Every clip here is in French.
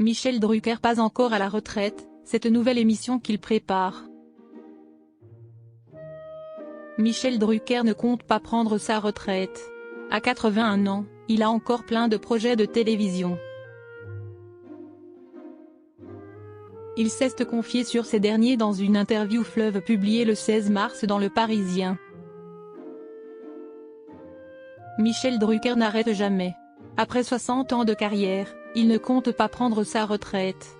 Michel Drucker pas encore à la retraite, cette nouvelle émission qu'il prépare. Michel Drucker ne compte pas prendre sa retraite. À 81 ans, il a encore plein de projets de télévision. Il s'est confié sur ces derniers dans une interview fleuve publiée le 16 mars dans Le Parisien. Michel Drucker n'arrête jamais. Après 60 ans de carrière, il ne compte pas prendre sa retraite.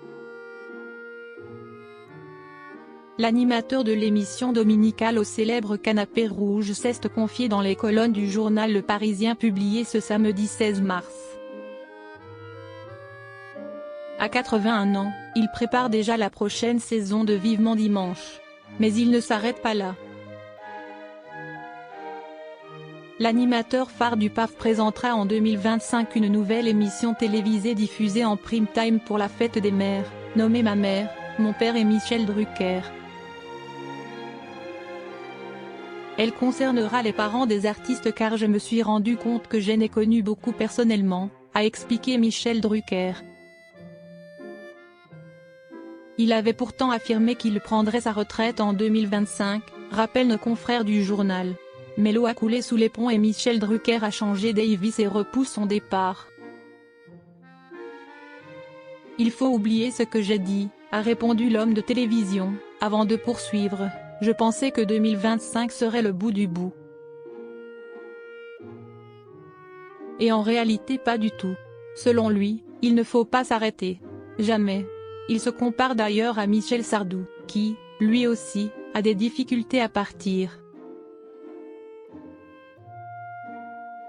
L'animateur de l'émission dominicale au célèbre Canapé Rouge s'est confié dans les colonnes du journal Le Parisien publié ce samedi 16 mars. À 81 ans, il prépare déjà la prochaine saison de Vivement Dimanche. Mais il ne s'arrête pas là. L'animateur phare du PAF présentera en 2025 une nouvelle émission télévisée diffusée en prime time pour la fête des mères, nommée Ma mère, mon père et Michel Drucker. Elle concernera les parents des artistes car je me suis rendu compte que je n'ai connu beaucoup personnellement, a expliqué Michel Drucker. Il avait pourtant affirmé qu'il prendrait sa retraite en 2025, rappellent nos confrères du journal. Mais l'eau a coulé sous les ponts et Michel Drucker a changé d'avis et repousse son départ. Il faut oublier ce que j'ai dit, a répondu l'homme de télévision, avant de poursuivre. Je pensais que 2025 serait le bout du bout. Et en réalité pas du tout. Selon lui, il ne faut pas s'arrêter. Jamais. Il se compare d'ailleurs à Michel Sardou, qui, lui aussi, a des difficultés à partir.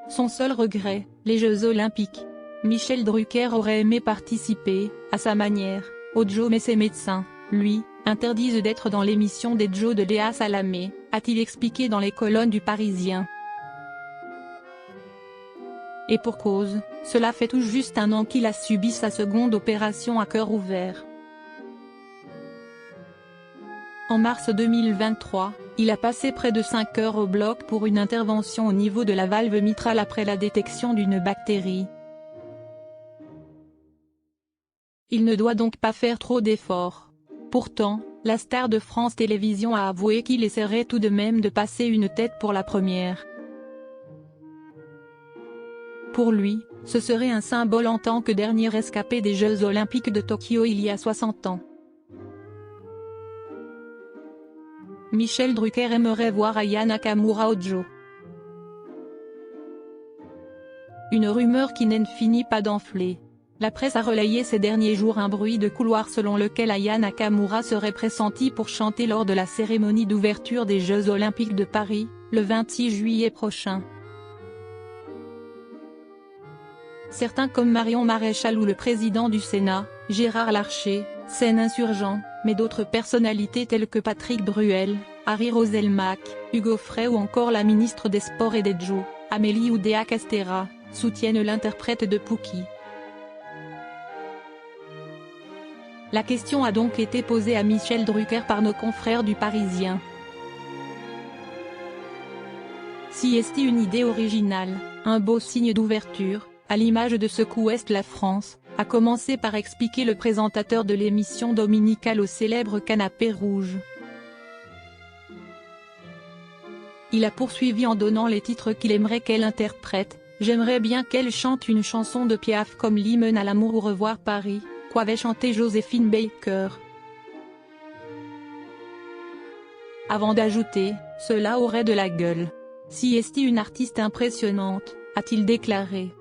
Son seul regret, les Jeux Olympiques. Michel Drucker aurait aimé participer, à sa manière, aux Jeux mais ses médecins, lui, interdisent d'être dans l'émission des Jeux de Léa Salamé, a-t-il expliqué dans les colonnes du Parisien. Et pour cause, cela fait tout juste un an qu'il a subi sa seconde opération à cœur ouvert. En mars 2023, il a passé près de 5 heures au bloc pour une intervention au niveau de la valve mitrale après la détection d'une bactérie. Il ne doit donc pas faire trop d'efforts. Pourtant, la star de France Télévisions a avoué qu'il essaierait tout de même de passer une tête pour la première. Pour lui, ce serait un symbole en tant que dernier rescapé des Jeux Olympiques de Tokyo il y a 60 ans. Michel Drucker aimerait voir Aya Nakamura aux Jeux. Une rumeur qui n'en finit pas d'enfler. La presse a relayé ces derniers jours un bruit de couloir selon lequel Aya Nakamura serait pressentie pour chanter lors de la cérémonie d'ouverture des Jeux Olympiques de Paris, le 26 juillet prochain. Certains comme Marion Maréchal ou le président du Sénat, Gérard Larcher, scène insurgent, mais d'autres personnalités telles que Patrick Bruel, Harry Roselmack, Hugo Frey ou encore la ministre des Sports et des Jeux, Amélie Oudéa-Castéra, soutiennent l'interprète de Pookie. La question a donc été posée à Michel Drucker par nos confrères du Parisien. Si est une idée originale, un beau signe d'ouverture, à l'image de ce qu'ouest la France, a commencé par expliquer le présentateur de l'émission dominicale au célèbre Canapé Rouge. Il a poursuivi en donnant les titres qu'il aimerait qu'elle interprète. J'aimerais bien qu'elle chante une chanson de Piaf comme l'hymne à l'amour ou Revoir Paris, qu'avait chanté Joséphine Baker. Avant d'ajouter, cela aurait de la gueule. Si est une artiste impressionnante, a-t-il déclaré.